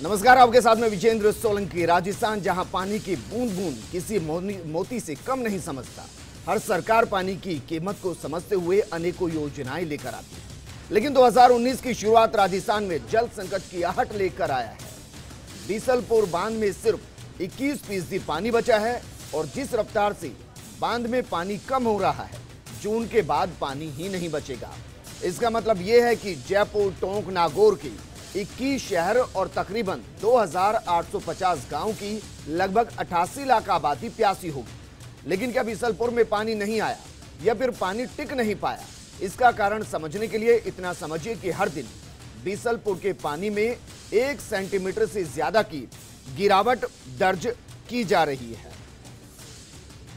नमस्कार, आपके साथ में विजेंद्र सोलंकी। राजस्थान जहां पानी की बूंद बूंद किसी मोती से कम नहीं समझता, हर सरकार पानी की कीमत को समझते हुए अनेकों योजनाएं लेकर आती है। लेकिन 2019 की शुरुआत राजस्थान में जल संकट की आहट लेकर आया है। बीसलपुर बांध में सिर्फ 21% पानी बचा है और जिस रफ्तार से बांध में पानी कम हो रहा है, जून के बाद पानी ही नहीं बचेगा। इसका मतलब यह है कि जयपुर, टोंक, नागौर के 21 शहर और तकरीबन 2850 गांव की लगभग 88 लाख आबादी प्यासी होगी। लेकिन क्या बीसलपुर में पानी नहीं आया या फिर पानी टिक नहीं पाया? इसका कारण समझने के लिए इतना समझिए कि हर दिन बीसलपुर के पानी में 1 सेंटीमीटर से ज्यादा की गिरावट दर्ज की जा रही है।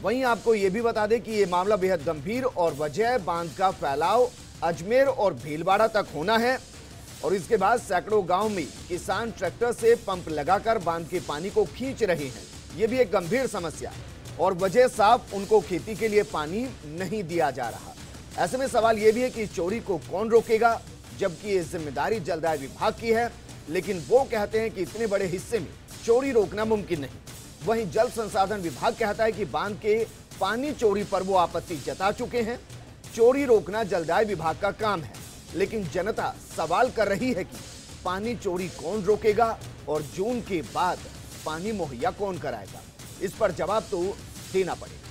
वहीं आपको यह भी बता दें कि यह मामला बेहद गंभीर और वजह बांध का फैलाव अजमेर और भीलवाड़ा तक होना है और इसके बाद सैकड़ों गांव में किसान ट्रैक्टर से पंप लगाकर बांध के पानी को खींच रहे हैं। यह भी एक गंभीर समस्या और वजह साफ उनको खेती के लिए पानी नहीं दिया जा रहा। ऐसे में सवाल यह भी है कि इस चोरी को कौन रोकेगा, जबकि ये जिम्मेदारी जलदाय विभाग की है। लेकिन वो कहते हैं कि इतने बड़े हिस्से में चोरी रोकना मुमकिन नहीं। वहीं जल संसाधन विभाग कहता है कि बांध के पानी चोरी पर वो आपत्ति जता चुके हैं। चोरी रोकना जलदाय विभाग का काम है, लेकिन जनता सवाल कर रही है कि पानी चोरी कौन रोकेगा और जून के बाद पानी मुहैया कौन कराएगा। इस पर जवाब तो देना पड़ेगा।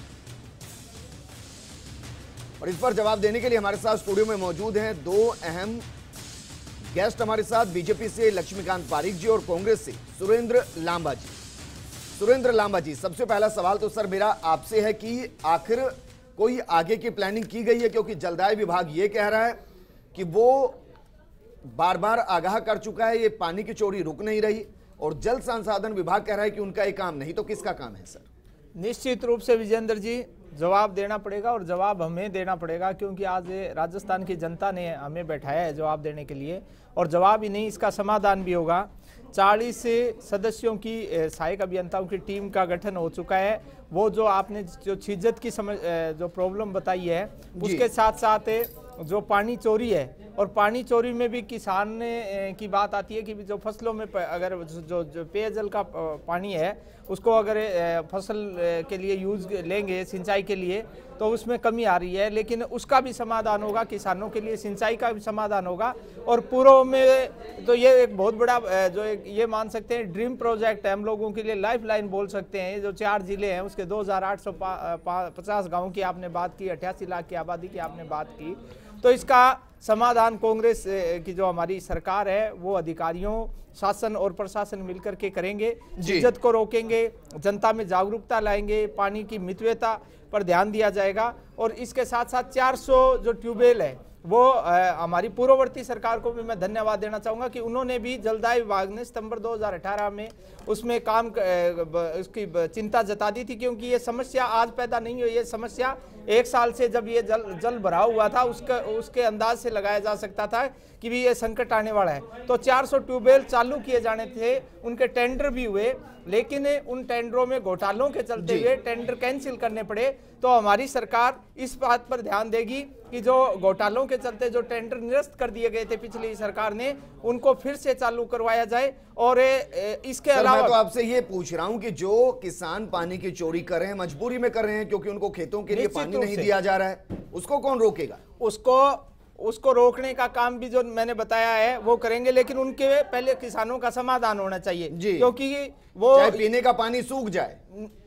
और इस पर जवाब देने के लिए हमारे साथ स्टूडियो में मौजूद हैं दो अहम गेस्ट हमारे साथ, बीजेपी से लक्ष्मीकांत पारीक जी और कांग्रेस से सुरेंद्र लांबा जी। सुरेंद्र लांबा जी, सबसे पहला सवाल तो सर मेरा आपसे है कि आखिर कोई आगे की प्लानिंग की गई है? क्योंकि जलदाय विभाग ये कह रहा है कि वो बार बार आगाह कर चुका है, ये पानी की चोरी रुक नहीं रही, और जल संसाधन विभाग कह रहा है कि उनका ये काम नहीं। तो किसका काम है सर? निश्चित रूप से विजेंद्र जी जवाब देना पड़ेगा और जवाब हमें देना पड़ेगा, क्योंकि आज राजस्थान की जनता ने हमें बैठाया है जवाब देने के लिए। और जवाब ही नहीं, इसका समाधान भी होगा। 40 सदस्यों की सहायक अभियंताओं की टीम का गठन हो चुका है। वो जो आपने जो छिज्जत की जो प्रॉब्लम बताई है, उसके साथ साथ जो पानी चोरी है, और पानी चोरी में भी किसान की बात आती है कि जो फसलों में अगर जो पेयजल का पानी है उसको अगर फसल के लिए यूज लेंगे सिंचाई के लिए, तो उसमें कमी आ रही है। लेकिन उसका भी समाधान होगा, किसानों के लिए सिंचाई का भी समाधान होगा। और पूर्व में तो ये एक बहुत बड़ा जो ये मान सकते हैं ड्रीम प्रोजेक्ट है, हम लोगों के लिए लाइफ लाइन बोल सकते हैं। जो 4 जिले हैं उसके 2850 गाँव की आपने बात की, 88 लाख की आबादी की आपने बात की। तो इसका समाधान कांग्रेस की जो हमारी सरकार है वो अधिकारियों, शासन और प्रशासन मिलकर के करेंगे। जिज्जत को रोकेंगे, जनता में जागरूकता लाएंगे, पानी की मितव्यता पर ध्यान दिया जाएगा। और इसके साथ साथ 400 जो ट्यूबवेल है वो हमारी पूर्ववर्ती सरकार को भी मैं धन्यवाद देना चाहूँगा कि उन्होंने भी जलदाय विभाग ने सितंबर 2018 में उसमें काम उसकी चिंता जता दी थी, क्योंकि ये समस्या आज पैदा नहीं हुई। ये समस्या 1 साल से जब ये जल भराव हुआ था उसके अंदाज से लगाया जा सकता था कि भी ये संकट आने वाला है। तो 400 ट्यूबवेल चालू किए जाने थे, उनके टेंडर भी हुए, लेकिन उन टेंडरों में घोटालों के चलते हुए टेंडर कैंसिल करने पड़े। तो हमारी सरकार इस बात पर ध्यान देगी कि जो घोटालों के चलते जो टेंडर निरस्त कर दिए गए थे पिछली सरकार ने, उनको फिर से चालू करवाया जाए। और इसके अलावा मैं तो आपसे ये पूछ रहा हूं कि जो किसान पानी की चोरी कर रहे हैं, मजबूरी में कर रहे हैं क्योंकि उनको खेतों के लिए पानी नहीं दिया जा रहा है, उसको कौन रोकेगा? उसको रोकने का काम भी जो मैंने बताया है वो करेंगे, लेकिन उनके पहले किसानों का समाधान होना चाहिए, क्योंकि वो चाहे पीने का पानी सूख जाए।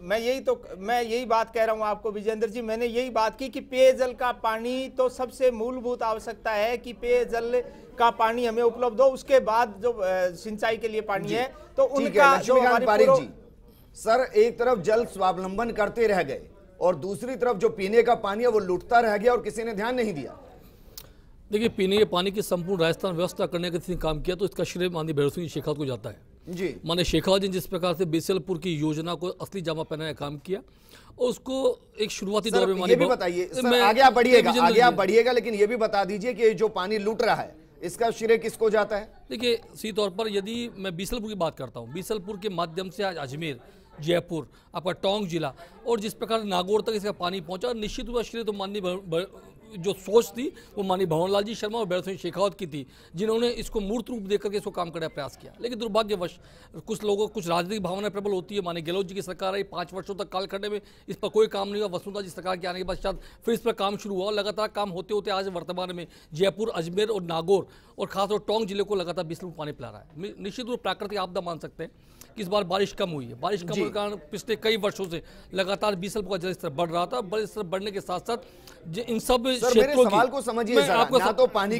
मैं यही बात कह रहा हूं आपको विजेंद्र जी। मैंने यही बात की कि पेयजल का पानी तो सबसे मूलभूत आवश्यकता है कि पेयजल का पानी हमें उपलब्ध हो। उसके बाद जो सिंचाई के लिए पानी है तो उनका जो पारीक जी, सर एक तरफ जल स्वावलंबन करते रह गए और दूसरी तरफ जो पीने का पानी है वो लुटता रह गया और किसी ने ध्यान नहीं दिया। देखिए, पीने के पानी की संपूर्ण राजस्थान व्यवस्था करने का किसी ने काम किया तो इसका श्रेय माननीय भैरव सिंह शेखावत को जाता है जी। माननीय शेखावत जी जिस प्रकार से बीसलपुर की योजना को असली जामा पहनाने का काम किया, और उसको एक शुरुआती दौर में ये भी बताइए सर, आगे आप बढ़िएगा, लेकिन ये भी बता दीजिए कि जो पानी लूट रहा है इसका श्रेय किसको जाता है? देखिए, सीधे तौर पर यदि मैं बीसलपुर की बात करता हूँ, बीसलपुर के माध्यम से आज अजमेर, जयपुर, आपका टोंक जिला और जिस प्रकार नागौर तक इसका पानी पहुंचा, निश्चित रूप से श्रेय तो माननीय जो सोच थी वो माननीय भंवरलाल जी शर्मा और भैरव सिंह शेखावत की थी, जिन्होंने इसको मूर्त रूप देकर के इसको काम करने का प्रयास किया। लेकिन दुर्भाग्यवश कुछ लोगों कुछ राजनीतिक भावनाएं प्रबल होती है। माननीय गहलोत जी की सरकार आई, 5 वर्षों तक कालखंड में इस पर कोई काम नहीं हुआ। वसुंधरा जी सरकार के आने के पश्चात फिर इस पर काम शुरू हुआ और लगातार काम होते होते आज वर्तमान में जयपुर, अजमेर और नागौर और खासतौर टोंक जिले को लगातार बिस्तर पानी पिला रहा है। निश्चित रूप प्राकृतिक आपदा मान सकते हैं कि इस बार बारिश कम हुई है। बारिश कम होने के कारण पिछले कई वर्षों से लगातार बीसलपुर का जलस्तर बढ़ रहा था। जलस्तर बढ़ने के साथ साथ इन सब क्षेत्रों सवाल को समझिए जरा, ना तो पानी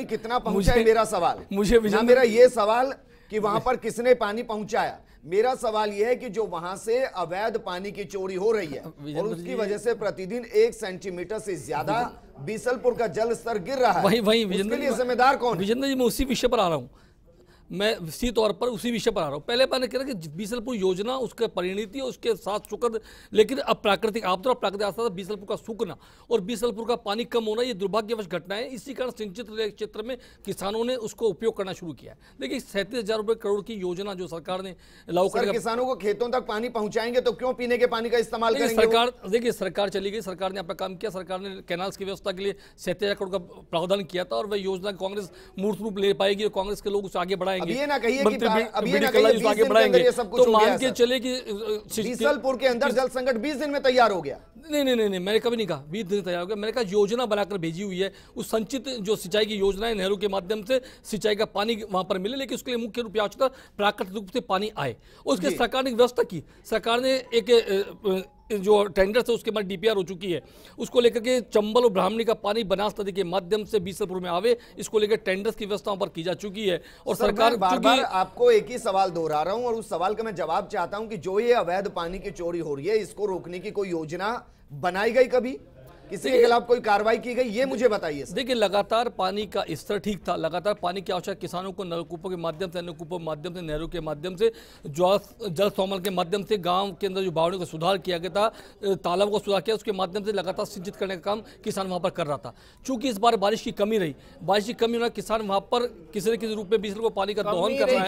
कितना पहुंचा है मेरा सवाल, ना मेरा ये सवाल कि वहां पर किसने पानी पहुंचाया। मेरा सवाल यह है कि जो वहां से अवैध पानी की चोरी हो रही है और उसकी वजह से प्रतिदिन 1 सेंटीमीटर से ज्यादा बीसलपुर का जल स्तर गिर रहा है, उसके लिए जिम्मेदार कौन? विजेंद्र जी, मैं उसी विषय पर आ रहा हूँ, मैं इसी तौर पर उसी विषय पर आ रहा हूँ। पहले मैंने कहा कि बीसलपुर योजना उसका परिणति उसके साथ सुखद, लेकिन अब प्राकृतिक आपदा और प्राकृतिक आपदा बीसलपुर का सूखना और बीसलपुर का पानी कम होना ये दुर्भाग्यवश घटना है। इसी कारण सिंचित क्षेत्र में किसानों ने उसको उपयोग करना शुरू किया है। देखिए 37,000 करोड़ की योजना जो सरकार ने लागू कर, किसानों को खेतों तक पानी पहुंचाएंगे तो क्यों पीने के पानी का इस्तेमाल करेंगे? सरकार देखिए, सरकार चली गई, सरकार ने अपना काम किया। सरकार ने कैनाल्स की व्यवस्था के लिए 37,000 करोड़ का प्रावधान किया था और वह योजना कांग्रेस मूर्त रूप ले पाएगी और कांग्रेस के लोग उसे आगे बढ़ाएंगे। अब ये ना कहिए कि आगे बढ़ाएंगे तो मान के चले कि बीसलपुर के अंदर जल संकट 20 दिन में तैयार हो गया। नहीं, मैंने कभी नहीं कहा 20 दिन तैयार हो गया। मैंने कहा योजना बनाकर भेजी हुई है, उस संचित जो सिंचाई की योजना है, नहरों के माध्यम से सिंचाई का पानी वहां पर मिले, लेकिन उसके लिए मुख्य रूप से आवश्यकता प्राकृतिक रूप से पानी आए। उसके सरकार ने व्यवस्था की, सरकार ने एक जो टेंडर है उसके बाद डीपीआर हो चुकी है, उसको लेकर के चंबल और ब्राह्मणी का पानी बनास नदी के माध्यम से बीसलपुर में आवे, इसको लेकर टेंडर्स की व्यवस्था पर की जा चुकी है। और सरकार बार आपको एक ही सवाल दोहरा रहा हूं और उस सवाल का मैं जवाब चाहता हूं कि जो ये अवैध पानी की चोरी हो रही है, इसको रोकने की कोई योजना बनाई गई? कभी किसी के खिलाफ कोई कार्रवाई की गई? ये मुझे बताइए। देखिए लगातार पानी का स्तर ठीक था, लगातार पानी की आवश्यकता किसानों को नलकूपों के माध्यम से, नलकूपों के माध्यम से, नहरों के माध्यम से, जल समल के माध्यम से गांव के अंदर जो बावड़ियों का सुधार किया गया था, तालाबों का सुधार किया, उसके माध्यम से लगातार सिंचित करने का काम किसान वहां पर कर रहा था। चूंकि इस बार बारिश की कमी रही, बारिश की कमी होना किसान वहां पर किसी न किसी रूप में बीसलपुर को पानी का दोहन कर रहा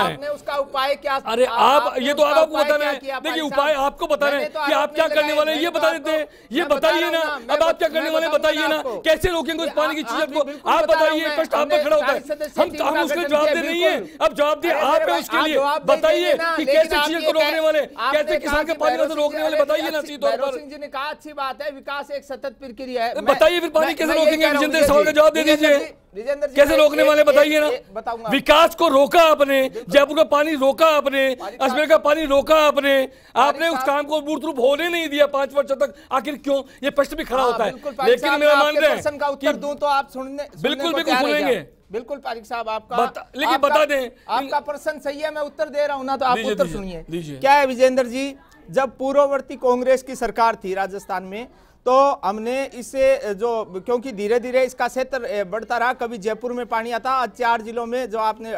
है, उसका उपाय क्या? अरे आप ये तो आपको बताना है। देखिए उपाय आपको बताना है कि आप क्या करने वाले हैं, ये बता देते हैं, ये बताइए ना। अब आप क्या करने वाले बताइए ना, कैसे रोकेंगे उस पानी की चीज को? आप बताइए, प्रश्न आप पे खड़ा होता है, हम उसके जवाब दे नहीं है। अब जवाब दिए आप है, उसके लिए बताइए कि कैसे चीज को रोकने वाले, कैसे किसान के पानी को रोकने वाले, बताइए ना। सिंह जी ने कहा अच्छी बात है, विकास एक सतत प्रक्रिया है, बताइए फिर पानी कैसे रोकेंगे? विजेंद्र सवाल का जवाब दे दीजिए, कैसे रोकने वाले बताइए ना। बताऊंगा। विकास को रोका आपने, जयपुर का पानी रोका आपने, अजमेर का पानी रोका आपने उस काम को मूर्त रूप होने नहीं दिया 5 वर्षों तक। आखिर क्यों? ये प्रश्न भी खड़ा होता है। लेकिन मेरा मान रहे हैं का उत्तर दूं तो आप सुनने बिल्कुल सुनेंगे। बिल्कुल पारिक साहब, आपका लेकिन बता दें, आपका प्रश्न सही है, मैं उत्तर दे रहा हूं ना, तो आप उत्तर सुनिए। क्या है विजेंद्र जी, जब पूर्ववर्ती कांग्रेस की सरकार थी राजस्थान में, तो हमने इसे जो, क्योंकि धीरे धीरे इसका क्षेत्र बढ़ता रहा, कभी जयपुर में पानी आता, आज 4 जिलों में जो आपने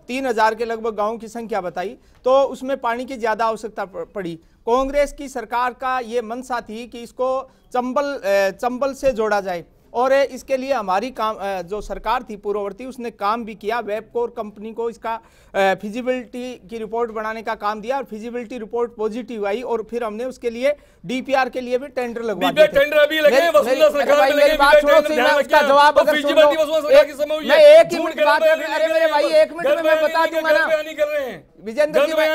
3,000 के लगभग गांवों की संख्या बताई, तो उसमें पानी की ज्यादा आवश्यकता पड़ी। कांग्रेस की सरकार का ये मंशा थी कि इसको चंबल से जोड़ा जाए, और इसके लिए हमारी जो सरकार थी पूर्ववर्ती, उसने काम भी किया। वेबकोर कंपनी को इसका फिजिबिलिटी की रिपोर्ट बनाने का काम दिया और फिजिबिलिटी रिपोर्ट पॉजिटिव आई, और फिर हमने उसके लिए डीपीआर के लिए भी टेंडर लगवा दिए। टेंडर अभी लगे, वसुंधरा सरकार में लगे, बात छोड़ो, उसका जवाब अगर सुनो, मैं एक ही मिनट बात, अरे मेरे भाई 1 मिनट में मैं बता दूंगा ना। विजेंद्र जी मैं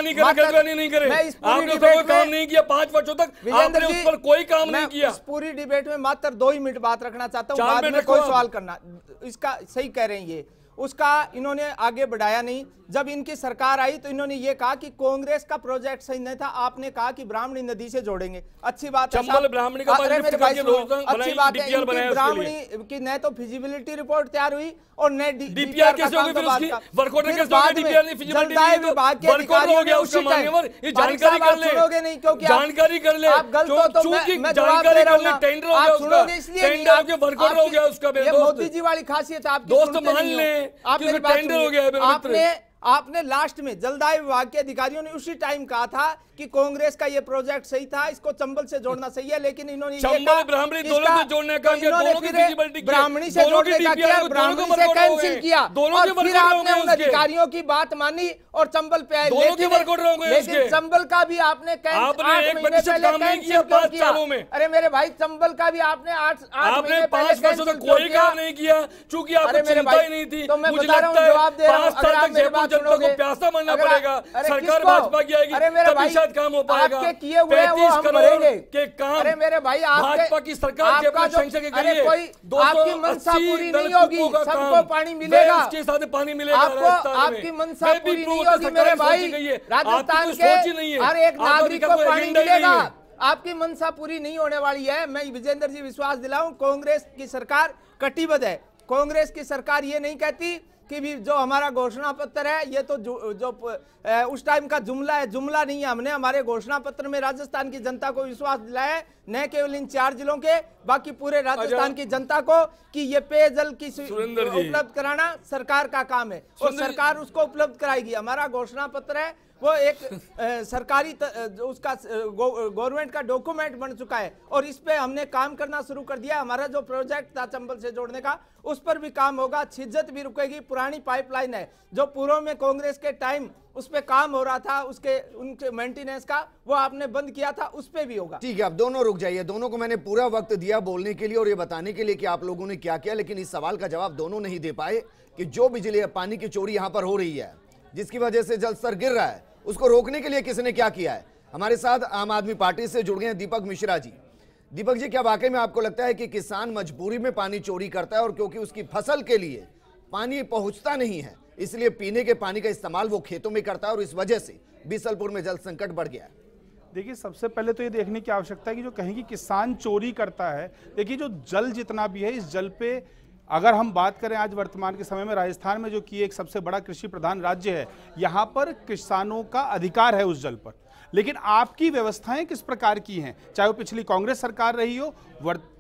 इस पूरी काम नहीं किया 5 वर्षों तक, आपने उस पर कोई काम नहीं किया। इस पूरी डिबेट में मात्र 2 ही मिनट बात रखना चाहता हूँ, बाद में कोई सवाल करना। इसका सही कह रहे हैं ये, उसका इन्होंने आगे बढ़ाया नहीं। जब इनकी सरकार आई तो इन्होंने ये कहा कि कांग्रेस का प्रोजेक्ट सही नहीं था, आपने कहा कि ब्राह्मणी नदी से जोड़ेंगे। अच्छी बात है, ब्राह्मणी का अच्छी बात है, ब्राह्मणी की न तो फिजिबिलिटी रिपोर्ट तैयार हुई और न डीपीआर का काम का बात का सुनोगे नहीं, क्योंकि जानकारी कर ले, आप गलत हो तो मैं जवाब दे रहा हूं, आप सुनोगे इसलिए नहीं। ये मोदी जी वाली खासियत आपकी, दोस्त मान ले, आप मेरी बात सुनिए। आपने लास्ट में जलदाय विभाग के अधिकारियों ने उसी टाइम कहा था कि कांग्रेस का ये प्रोजेक्ट सही था, इसको चंबल से जोड़ना सही है, लेकिन इन्होंने चंबल ब्राह्मणी दोनों से जोड़ने का ब्राह्मणी से जोड़ने का किया, ब्राह्मणी से कैंसिल किया, और फिर आपने उन अधिकारियों की बात मानी और चंबल पे आए। लेकिन चंबल का भी आपने 8 महीने पहले कैंसिल क्यों किया? अरे मेरे भाई, चंबल का भी आपने 8 महीने पहले कैंसिल कोई काम नहीं किया, चूंकि आपको चिंता ही नहीं थी। तो मैं बता रहा हूं, जवाब दे रहा हूं, अगर आप मेरी बात सुनोगे, प्यासा बनना पड़ेगा, सरकार भाजपा की आएगी, तभी शायद काम हो पाएगा। आपके किए हुए वो हम भरेंगे के काम। अरे मेरे भाई, भाजपा की सरकार आपका जो आपकी मनसा पूरी नहीं होगी, सबको पानी मिलेगा, उसके साथ पानी मिलेगा, आपको आपकी मनसा पूरी नहीं होगी मेरे भाई। राजस्थान के हर एक नागरिक को पानी मिलेगा, आपकी मनसा पूरी नहीं होने वाली है। मैं विजेंद्र जी विश्वास दिलाऊं, कांग्रेस की सरकार कटिबद्ध है। कांग्रेस की सरकार ये नहीं कहती कि भी जो हमारा घोषणा पत्र है ये तो जो उस टाइम का जुमला है, जुमला नहीं है। हमने हमारे घोषणा पत्र में राजस्थान की जनता को विश्वास दिलाया है, न केवल इन 4 जिलों के, बाकी पूरे राजस्थान की जनता को, कि ये पेयजल की उपलब्ध कराना सरकार का काम है और सरकार उसको उपलब्ध कराएगी। हमारा घोषणा पत्र है वो एक सरकारी उसका गवर्नमेंट का डॉक्यूमेंट बन चुका है और इस पे हमने काम करना शुरू कर दिया। हमारा जो प्रोजेक्ट था चंबल से जोड़ने का, उस पर भी काम होगा, छिज्जत भी रुकेगी। पुरानी पाइपलाइन है जो पूर्व में कांग्रेस के टाइम उस पे काम हो रहा था, उनके मेंटेनेंस का, वो आपने बंद किया था, उस पे भी होगा। ठीक है, अब दोनों रुक जाइए। दोनों को मैंने पूरा वक्त दिया बोलने के लिए और ये बताने के लिए कि आप लोगों ने क्या किया, लेकिन इस सवाल का जवाब दोनों नहीं दे पाए कि जो बिजली पानी की चोरी यहां पर हो रही है, जिसकी वजह से जल स्तर गिर रहा है, उसको रोकने के लिए किसने क्या किया है। हमारे साथ आम आदमी पार्टी से जुड़ गए हैं दीपक मिश्रा जी। दीपक जी, क्या वाकई में आपको लगता है कि किसान मजबूरी में पानी चोरी करता है और क्योंकि उसकी फसल के लिए पानी पहुंचता नहीं है, इसलिए पीने के पानी का इस्तेमाल वो खेतों में करता है और इस वजह से बीसलपुर में जल संकट बढ़ गया है? देखिए, सबसे पहले तो ये देखने की आवश्यकता है कि जो कहें कि किसान चोरी करता है, देखिए जो जल जितना भी है, इस जल पे अगर हम बात करें आज वर्तमान के समय में राजस्थान में जो कि एक सबसे बड़ा कृषि प्रधान राज्य है, यहाँ पर किसानों का अधिकार है उस जल पर। लेकिन आपकी व्यवस्थाएं किस प्रकार की हैं, चाहे वो पिछली कांग्रेस सरकार रही हो,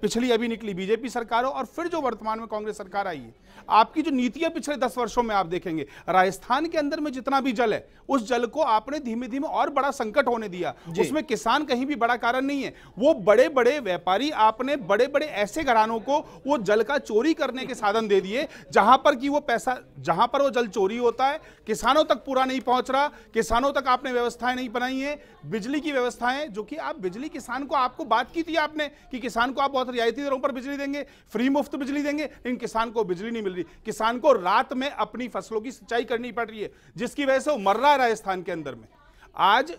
पिछली अभी निकली बीजेपी सरकार हो, और फिर जो वर्तमान में कांग्रेस सरकार आई है, आपकी जो नीतियां पिछले 10 वर्षों में आप देखेंगे, राजस्थान के अंदर में जितना भी जल है, उस जल को आपने धीमे धीमे और बड़ा संकट होने दिया। उसमें किसान कहीं भी बड़ा कारण नहीं है, वो बड़े बड़े व्यापारी, आपने बड़े बड़े ऐसे घरानों को वो जल का चोरी करने के साधन दे दिए, जहां पर कि वो पैसा, जहां पर वो जल चोरी होता है, किसानों तक पूरा नहीं पहुंच रहा, किसानों तक आपने व्यवस्थाएं नहीं बनाई है। बिजली की व्यवस्थाएं, जो कि आप बिजली किसान को, आपको बात की थी आपने कि किसान को आप बहुत रियायती दरों पर बिजली देंगे, फ्री मुफ्त बिजली देंगे, लेकिन किसान को बिजली नहीं मिल रही। किसान को रात में अपनी फसलों की सिंचाई करनी पड़ रही है, जिसकी वजह से वो मर रहा है राजस्थान के अंदर में। आज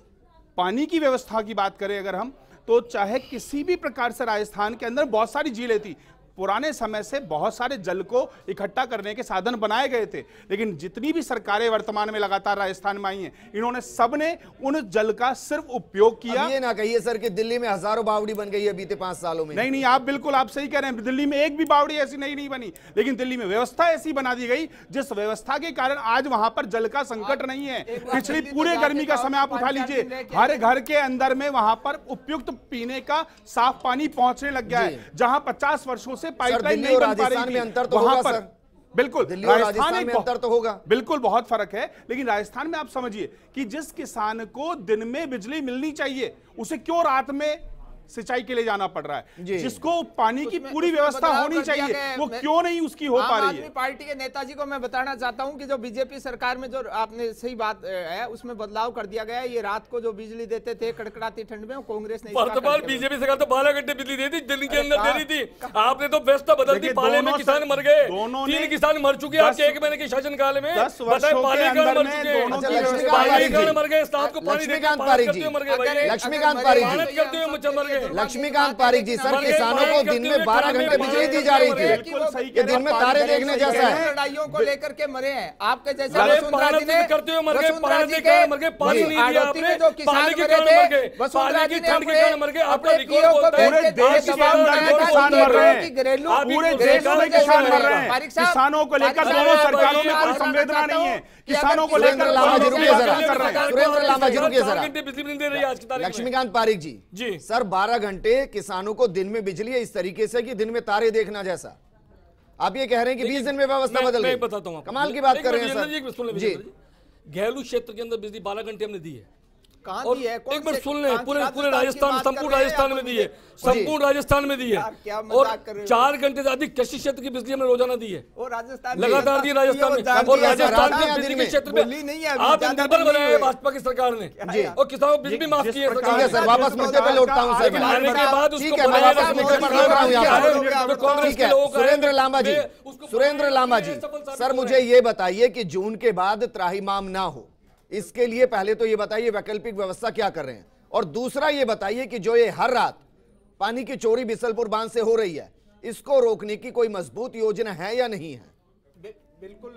पानी की व्यवस्था की बात करें अगर हम, तो चाहे किसी भी प्रकार से राजस्थान के अंदर बहुत सारी झीलें थी, पुराने समय से बहुत सारे जल को इकट्ठा करने के साधन बनाए गए थे, लेकिन जितनी भी सरकारें वर्तमान में लगातार राजस्थान में आई हैं, इन्होंने सबने उन जल का सिर्फ उपयोग किया। ये ना कहिए सर कि दिल्ली में हजारों बावड़ी बन गई है बीते 5 सालों में। नहीं, आप बिल्कुल आप सही कह रहे हैं, दिल्ली में एक भी बावड़ी ऐसी नहीं बनी, लेकिन दिल्ली में व्यवस्था ऐसी बना दी गई जिस व्यवस्था के कारण आज वहां पर जल का संकट नहीं है। पिछली पूरे गर्मी का समय आप उठा लीजिए, हर घर के अंदर में वहां पर उपयुक्त पीने का साफ पानी पहुंचने लग गया है, जहां 50 वर्षों से पाइपलाइन नहीं बन पा रही थी। अंतर तो होगा सर, बिल्कुल दिल्ली और राजस्थान में अंतर तो होगा, बिल्कुल बहुत फर्क है। लेकिन राजस्थान में आप समझिए कि जिस किसान को दिन में बिजली मिलनी चाहिए, उसे क्यों रात में सिंचाई के लिए जाना पड़ रहा है, जिसको पानी की पूरी व्यवस्था होनी चाहिए, वो क्यों नहीं उसकी हो पा रही है। पार्टी के नेताजी को मैं बताना चाहता हूं कि जो बीजेपी सरकार में जो आपने सही बात है, उसमें बदलाव कर दिया गया है। ये रात को जो बिजली देते थे कड़कड़ाती ठंड में, कांग्रेस ने बीजेपी सरकार तो 12 घंटे बिजली देती, दिल्ली के अंदर दे रही थी। आपने तो व्यवस्था बदल दी, पाले में किसान मर गए, 3 किसान मर चुके आपके 1 महीने के शासनकाल में। लक्ष्मीकांत पारिक जी, सर किसानों को दिन में 12 घंटे बिजली दी जा रही थी, ये दिन में तारे देखने जैसा है। लड़ाइयों को लेकर के मरे हैं आपके जैसे वसुंधरा जी ने करते हुए मर गए, पानी नहीं दिया आपने, जो किसान मरे थे, वसुंधरा जी ने अपने पीओ को पूरे देश के अंदर जो किसान मर रहे हैं, पूरे देश में किसान मर रहे हैं। किसानों को लेकर दोनों सरकारों में कोई संवेदना नहीं है, किसानों को लेकर। लक्ष्मीकांत पारिक जी, सर 12 घंटे किसानों को दिन में बिजली है, इस तरीके से कि दिन में तारे देखना जैसा। आप ये कह रहे हैं कि 20 दिन में व्यवस्था बदल गई। बताता हूं, कमाल की बात कर रहे हैं सर जी। घरेलू क्षेत्र के अंदर बिजली 12 घंटे हमने दी है। कहाँ और दी है? एक बार सुन लें, पूरे राजस्थान, संपूर्ण राजस्थान में दी है, संपूर्ण राजस्थान में दी है। और 4 घंटे से अधिक कृषि क्षेत्र की बिजली हमने रोजाना दी है, लगातार दी राजस्थान में। और राजस्थान के बिजली के क्षेत्र में आप निर्भर बनाए भाजपा की सरकार ने, और किसानों को बिजली माफ की है सर। वापस मुद्दे पे लौटता हूं सर। आने के बाद उसको कांग्रेस के लोग सुरेंद्र लांबा जी, सुरेंद्र लांबा जी, सर मुझे ये बताइए कि जून के बाद त्राहिमाम ना हो, इसके लिए पहले तो ये बताइए वैकल्पिक व्यवस्था क्या कर रहे हैं, और दूसरा ये बताइए कि जो ये हर रात पानी की चोरी बिसलपुर बांध से हो रही है, इसको रोकने की कोई मजबूत योजना है या नहीं है? बिल्कुल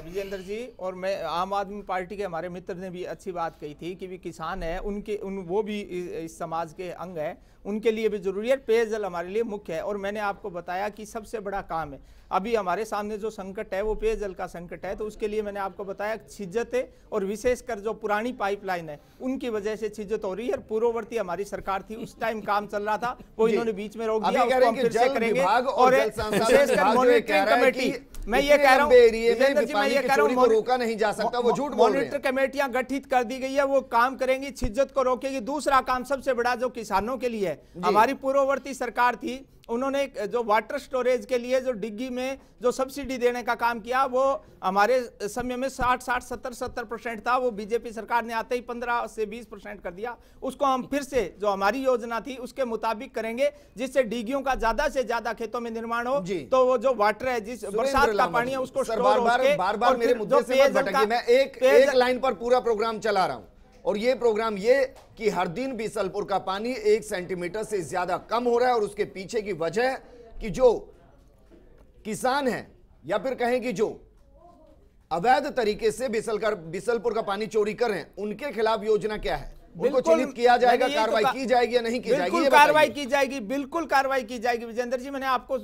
विजेंद्र जी, और मैं आम आदमी पार्टी के हमारे मित्र ने भी अच्छी बात कही थी कि भी किसान है, वो भी इस समाज के अंग है, उनके लिए भी जरूरी है। पेयजल हमारे लिए मुख्य है, और मैंने आपको बताया कि सबसे बड़ा काम है अभी हमारे सामने जो संकट है वो पेयजल का संकट है। तो उसके लिए मैंने आपको बताया छिज्जत है, और विशेषकर जो पुरानी पाइपलाइन है उनकी वजह से छिज्जत हो रही है। पूर्ववर्ती हमारी सरकार थी, उस टाइम काम चल रहा था, वो इन्होंने बीच में रोक दिया, उसको हम फिर से करेंगे। और विशेषकर मॉनिटरिंग कमेटी, मैं ये कह रहा हूँ रोका नहीं जा सकता, वो झूठ बोल रहे हैं। मॉनिटर कमेटियां गठित कर दी गई है, वो काम करेंगी, छिज्जत को रोकेगी। दूसरा काम सबसे बड़ा जो किसानों के लिए है, हमारी पूर्ववर्ती सरकार थी, उन्होंने जो वाटर स्टोरेज के लिए जो डिग्गी में जो सब्सिडी देने का काम किया, वो हमारे समय में 60-70% था, वो बीजेपी सरकार ने आते ही 15 से 20% कर दिया। उसको हम फिर से जो हमारी योजना थी उसके मुताबिक करेंगे, जिससे डिग्गियों का ज्यादा से ज्यादा खेतों में निर्माण हो, तो वो जो वाटर है, जिस बरसात का पानी है, उसको बार मेरे मुद्दे से मत भटकिए। मैं एक लाइन पर पूरा प्रोग्राम चला रहा हूं, और ये प्रोग्राम ये कि हर दिन बिसलपुर का पानी 1 सेंटीमीटर से ज्यादा कम हो रहा है, और उसके पीछे की वजह कि जो किसान है, या फिर कहें कि जो अवैध तरीके से बिसलपुर का पानी चोरी कर रहे हैं, उनके खिलाफ योजना क्या है? उनको चिन्हित किया जाएगा, कार्रवाई की जाएगी या नहीं की जाएगी? बिल्कुल कार्रवाई की जाएगी, बिल्कुल कार्रवाई की जाएगी। विजेंद्र जी, मैंने आपको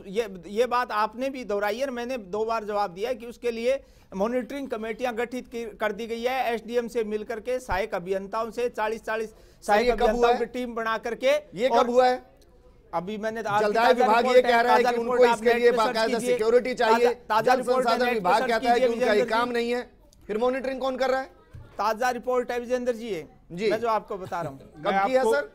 ये बात आपने भी दोहराई है, मैंने 2 बार जवाब दिया है कि उसके लिए मॉनिटरिंग कमेटियां गठित कर दी गई है, एसडीएम से मिलकर के, सहायक अभियंताओं से 40-40 सहायक अभियंताओं की टीम बना करके। ये कब हुआ है? अभी मैंने जलदाय विभाग ये कह रहा है कि उनको इसके लिए बाकायदा सिक्योरिटी चाहिए, जल संसाधन विभाग कहता है कि उनका ये काम नहीं है, फिर मॉनिटरिंग कौन कर रहा है? ताजा रिपोर्ट है विजेंद्र जी, मैं जो आपको बता रहा हूँ। कब की है सर?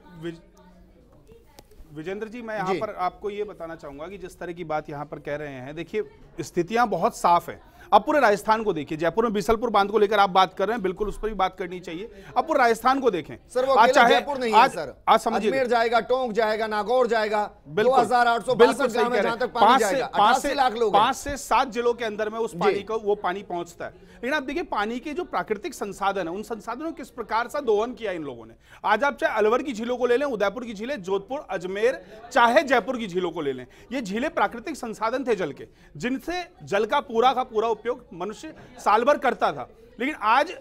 विजेंद्र जी, मैं यहाँ पर आपको ये बताना चाहूंगा कि जिस तरह की बात यहाँ पर कह रहे हैं, देखिए स्थितियां बहुत साफ है। अब पूरे राजस्थान को देखिए, जयपुर में बिसलपुर बांध को लेकर आप बात कर रहे हैं, बिल्कुल उस पर भी बात करनी चाहिए। अब पूरे राजस्थान को देखें सर, वो आज चाहे जयपुर नहीं है सर, आज समझिए अजमेर जाएगा, टोंक जाएगा, नागौर जाएगा, 2862 गांव में जहां तक पानी जाएगा, 88 लाख लोग, 5 से 7 जिलों के अंदर में उस पानी को वो पानी पहुंचता है। लेकिन आप देखिए पानी के जो प्राकृतिक संसाधन है, उन संसाधनों किस प्रकार से दोहन किया इन लोगों ने। आज आप चाहे अलवर की झीलों को ले लें, उदयपुर की झीलें, जोधपुर, अजमेर, चाहे जयपुर की झीलों को ले लें, ये झीलें प्राकृतिक संसाधन थे जल के, जिनसे जल का पूरा उपयोग मनुष्य साल भर करता था। लेकिन आज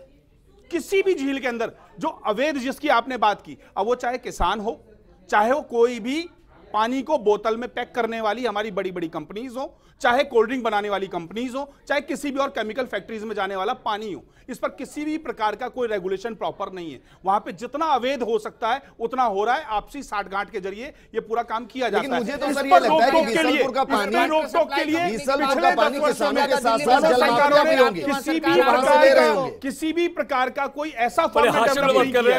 किसी भी झील के अंदर जो अवैध, जिसकी आपने बात की, अब वो चाहे किसान हो, चाहे वो कोई भी पानी को बोतल में पैक करने वाली हमारी बड़ी बड़ी कंपनीज हो, चाहे कोल्ड ड्रिंक बनाने वाली कंपनीज हो, चाहे किसी भी और केमिकल फैक्ट्रीज में जाने वाला पानी हो, इस पर किसी भी प्रकार का कोई रेगुलेशन प्रॉपर नहीं है। वहां पे जितना अवैध हो सकता है उतना हो रहा है, आपसी साठगांठ के जरिए ये पूरा काम किया जाता है। मुझे तो सर ये लगता है कि बिसलपुर का पानी रोक-टोक के लिए पिछले 10 वर्षों में सरकारों ने किसी भी प्रकार का कोई ऐसा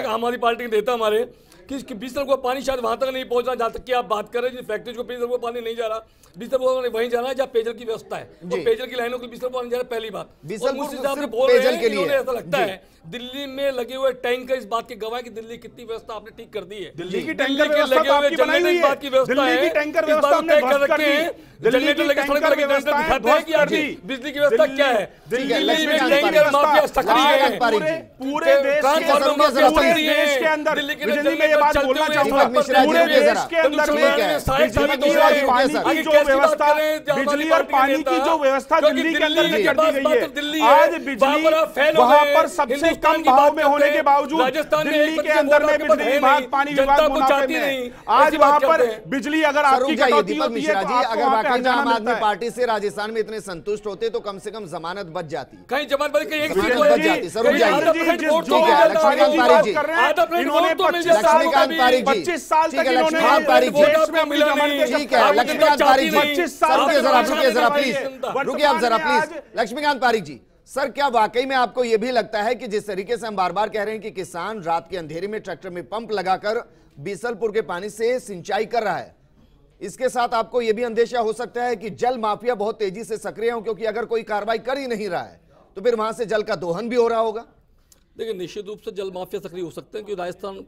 हमारी पार्टी के नेता हमारे कि बिसलपुर को पानी शायद वहां तक नहीं पहुंचना, जहां तक कि आप बात कर रहे हैं, फैक्ट्री को बिसलपुर को पानी नहीं जा रहा, बिसलपुर को वहीं जाना है जहां पेयजल की व्यवस्था है, तो पेयजल की लाइनों को बिसलपुर पानी जा रहा है। पहली बात, बोल रहे हैं, इन्होंने ऐसा लगता है दिल्ली में लगे हुए टैंकर इस बात की गवाह कि दिल्ली कितनी व्यवस्था आपने ठीक कर दी है। दिल्ली की टैंकर व्यवस्था लगे हुए जनरेटर इस बात की व्यवस्था है, दिल्ली की टैंकर व्यवस्था हमने ध्वस्त कर दी, जनरेटर लगे सड़क पर व्यवस्था दिखाते हैं कि आज बिजली की व्यवस्था क्या है। दिल्ली में टैंकर माफिया सक्रिय है, पूरे देश के अंदर बिजली में ये बात बोलना चाहूंगा, पूरे देश के अंदर पानी की जो व्यवस्था, बिजली और पानी की जो व्यवस्था दिल्ली के अंदर में कर दी गई है, आज बिजली वहां पर सबसे कम भाव में होने के बावजूद दिल्ली के अंदर में बिजली विभाग, पानी विभाग मुनाफे में, आज वहां पर बिजली अगर आपकी कटौती होती है तो अगर वाकई में आम आदमी पार्टी से राजस्थान में इतने संतुष्ट होते तो कम से कम जमानत बच जाती, कहीं जमानत बच जाती। लक्ष्मीकांत पारीक जी, इन्होंने 25 साल तक इन्होंने देश में अपनी जमानत, ठीक है लक्ष्मीकांत पारीक जी, रुकिए जरा प्लीज, रुकिए आप जरा प्लीज। लक्ष्मीकांत पारीक जी, सर क्या वाकई में आपको यह भी लगता है कि जिस तरीके से हम बार बार कह रहे हैं कि किसान रात के अंधेरे में ट्रैक्टर में पंप लगाकर बीसलपुर के पानी से सिंचाई कर रहा है, इसके साथ आपको यह भी अंदेशा हो सकता है कि जल माफिया बहुत तेजी से सक्रिय हो, क्योंकि अगर कोई कार्रवाई कर ही नहीं रहा है तो फिर वहां से जल का दोहन भी हो रहा होगा? देखिए, निश्चित रूप से जल माफिया सक्रिय हो सकते हैं, क्योंकि राजस्थान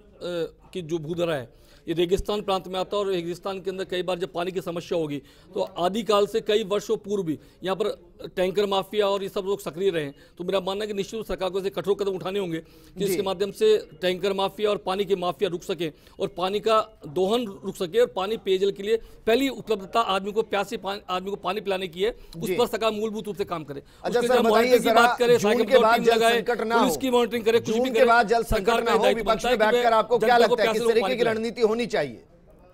की जो भूधरा है ये रेगिस्तान प्रांत में आता है, और रेगिस्तान के अंदर कई बार जब पानी की समस्या होगी तो आदिकाल से कई वर्षों पूर्व भी यहाँ पर टैंकर माफिया और ये सब लोग सक्रिय रहे। तो मेरा मानना है कि निश्चित रूप से सरकार को ऐसे कठोर कदम उठाने होंगे कि इसके माध्यम से टैंकर माफिया और पानी की माफिया रुक सके और पानी का दोहन रुक सके, और पानी पेयजल के लिए पहली उपलब्धता आदमी को प्यासे आदमी को पानी पिलाने की है, उस पर सरकार मूलभूत रूप से काम करे। अच्छा सर बताइए, बात करे जून के बाद जल संकट ना हो, पुलिस की मॉनिटरिंग करे, कुछ भी के बाद जल संकट ना हो, विपक्ष में बैठकर आपको क्या लगता है किस तरीके की रणनीति होनी चाहिए?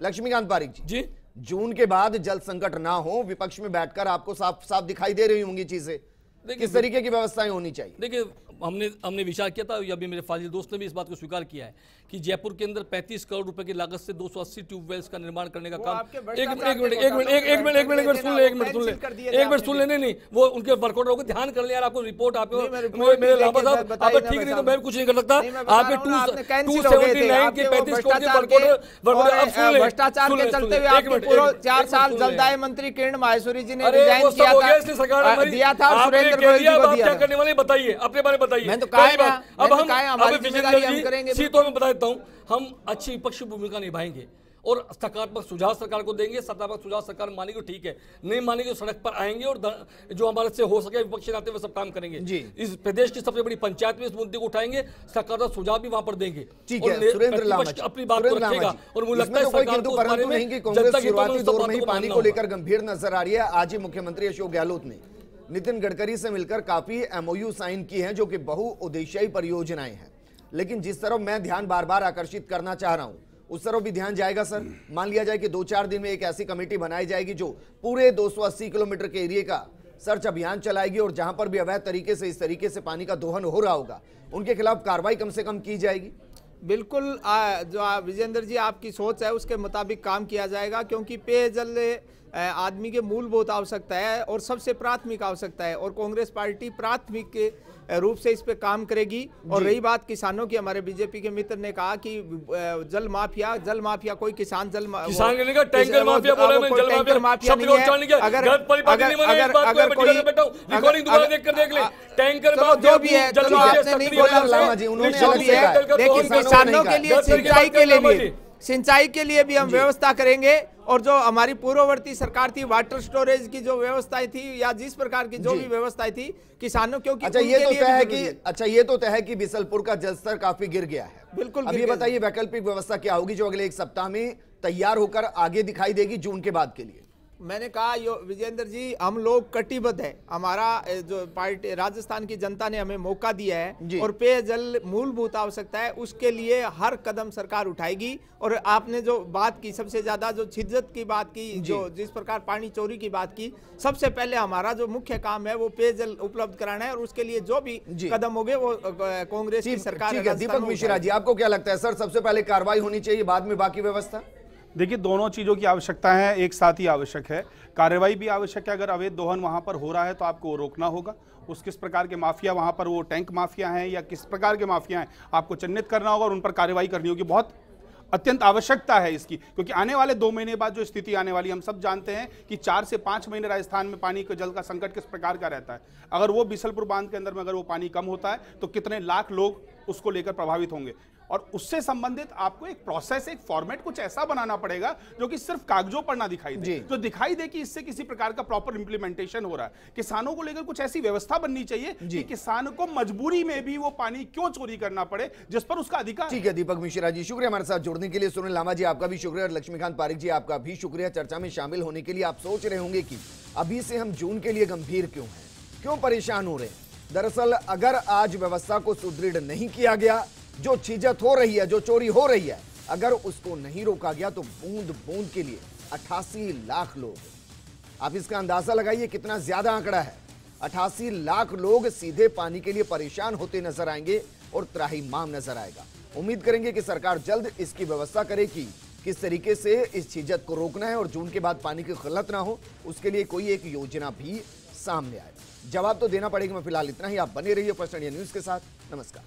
लक्ष्मीकांत पारीक जी, जून के बाद जल संकट ना हो, विपक्ष में बैठकर आपको साफ साफ दिखाई दे रही होंगी चीजें, किस तरीके की व्यवस्थाएं होनी चाहिए? देखिए, हमने विचार किया था, अभी मेरे फाजिल दोस्त ने भी इस बात को स्वीकार किया है कि जयपुर के अंदर 35 करोड़ रुपए की लागत से 280 ट्यूबवेल्स का निर्माण करने का काम। एक मिनट सुन लेने, नहीं वो उनके वर्कआउट होगा, ध्यान कर ले यार, आपको रिपोर्ट आपको मेरे लाभा साहब आप ठीक नहीं तो मैं कुछ नहीं कर सकता। आपके 279 के 35 करोड़ के वर्कआउट भ्रष्टाचार के चलते हुए आपके पूरे 4 साल जलदाय मंत्री किरण माहेश्वरी जी ने रिजाइन किया था, दिया था, सुरेंद्र गोयल जी को दिया। क्या करने वाले बताइए, अपने बारे में बताइए। मैं तो कहा अब हम जिम्मेदारी हम करेंगे, सीटों में बता देता हूं, हम अच्छी विपक्षी भूमिका निभाएंगे और सकारात्मक सुझाव सरकार को देंगे। सकारात्मक सुझाव सरकार मानेगी ठीक है, नहीं मानेगी तो सड़क पर आएंगे और जो हमारे से हो सके विपक्षी नाते हुए सब काम करेंगे। इस प्रदेश की सबसे बड़ी पंचायत में इस मुद्दे को उठाएंगे, सकारात्मक सुझाव भी वहां पर देंगे। ठीक है, सुरेंद्र लामा अपनी बात को रखेगा और मुझे लगता है सरकार को परंतु नहीं कि कांग्रेस शुरुआती दौर में ही पानी को लेकर गंभीर नजर आ रही है। आज ही मुख्यमंत्री अशोक गहलोत ने नितिन गडकरी से मिलकर काफी एमओयू साइन की हैं, जो कि बहुउद्देशीय परियोजनाएं हैं, लेकिन जिस तरफ मैं ध्यान बार बार आकर्षित करना चाह रहा हूं उस तरफ भी ध्यान जाएगा सर। मान लिया जाए कि 2-4 दिन में एक ऐसी कमेटी बनाई जाएगी जो पूरे 280 किलोमीटर के एरिया का सर्च अभियान चलाएगी, और जहां पर भी अवैध तरीके से इस तरीके से पानी का दोहन हो रहा होगा उनके खिलाफ कार्रवाई कम से कम की जाएगी। बिल्कुल, जो विजेंद्र जी आपकी सोच है उसके मुताबिक काम किया जाएगा, क्योंकि पेयजल आदमी के मूलभूत आवश्यकता है और सबसे प्राथमिक आवश्यकता है, और कांग्रेस पार्टी प्राथमिक के रूप से इस पे काम करेगी। और रही बात किसानों की, हमारे बीजेपी के मित्र ने कहा कि जल माफिया कोई किसान टैंकर माफिया बोला, मैं टैंकर माफिया नहीं है। अगर जो भी है, चलो आपने नहीं बोला जो भी है, लेकिन किसानों के लिए सिंचाई के लिए भी हम व्यवस्था करेंगे। और जो हमारी पूर्ववर्ती सरकार थी, वाटर स्टोरेज की जो व्यवस्थाएं थी या जिस प्रकार की जो भी व्यवस्थाएं थी किसानों, क्योंकि अच्छा ये तो तय है कि बीसलपुर का जलस्तर काफी गिर गया है। बिल्कुल। अब ये बताइए वैकल्पिक व्यवस्था क्या होगी जो अगले 1 सप्ताह में तैयार होकर आगे दिखाई देगी जून के बाद के लिए? मैंने कहा विजेंद्र जी, हम लोग कटिबद्ध है, हमारा जो पार्टी राजस्थान की जनता ने हमें मौका दिया है और पेयजल मूलभूत आवश्यकता है, उसके लिए हर कदम सरकार उठाएगी। और आपने जो बात की, सबसे ज्यादा जो छिद्रत की बात की, जो जिस प्रकार पानी चोरी की बात की, सबसे पहले हमारा जो मुख्य काम है वो पेयजल उपलब्ध कराना है, और उसके लिए जो भी कदम होंगे वो कांग्रेस की सरकार। दीपक मिश्रा जी, आपको क्या लगता है सर, सबसे पहले कार्रवाई होनी चाहिए, बाद में बाकी व्यवस्था? देखिए, दोनों चीज़ों की आवश्यकता है, एक साथ ही आवश्यक है। कार्रवाई भी आवश्यक है, अगर अवैध दोहन वहाँ पर हो रहा है तो आपको रोकना होगा। उस किस प्रकार के माफिया वहाँ पर, वो टैंक माफिया हैं या किस प्रकार के माफिया हैं, आपको चिन्हित करना होगा और उन पर कार्रवाई करनी होगी। बहुत अत्यंत आवश्यकता है इसकी, क्योंकि आने वाले 2 महीने बाद जो स्थिति आने वाली, हम सब जानते हैं कि 4 से 5 महीने राजस्थान में पानी के जल का संकट किस प्रकार का रहता है। अगर वो बीसलपुर बांध के अंदर में अगर वो पानी कम होता है तो कितने लाख लोग उसको लेकर प्रभावित होंगे, और उससे संबंधित आपको एक प्रोसेस, एक फॉर्मेट कुछ ऐसा बनाना पड़ेगा जो कि सिर्फ कागजों पर ना दिखाई दे, जो दिखाई दे कि इससे किसी प्रकार का प्रॉपर इंप्लीमेंटेशन हो रहा है। किसानों को लेकर कुछ ऐसी व्यवस्था बननी चाहिए कि किसान को मजबूरी में भी वो पानी क्यों चोरी करना पड़े, जिस पर उसका अधिकार। ठीक है दीपक मिश्रा जी, शुक्रिया हमारे साथ जुड़ने के लिए। सुनील लामा जी आपका भी शुक्रिया, और लक्ष्मीकांत पारीक जी आपका भी शुक्रिया चर्चा में शामिल होने के लिए। आप सोच रहे होंगे कि अभी से हम जून के लिए गंभीर क्यों हैं, क्यों परेशान हो रहे हैं। दरअसल अगर आज व्यवस्था को सुदृढ़ नहीं किया गया, जो छिजत हो रही है, जो चोरी हो रही है, अगर उसको नहीं रोका गया तो बूंद बूंद के लिए 88 लाख लोग, आप इसका अंदाजा लगाइए कितना ज्यादा आंकड़ा है। 88 लाख लोग सीधे पानी के लिए परेशान होते नजर आएंगे और त्राहिमाम नजर आएगा। उम्मीद करेंगे कि सरकार जल्द इसकी व्यवस्था करे कि किस तरीके से इस छिजत को रोकना है और जून के बाद पानी की किल्लत ना हो, उसके लिए कोई एक योजना भी सामने आए। जवाब तो देना पड़ेगा। मैं फिलहाल इतना ही। आप बने रहिए फर्स्ट इंडिया न्यूज के साथ। नमस्कार।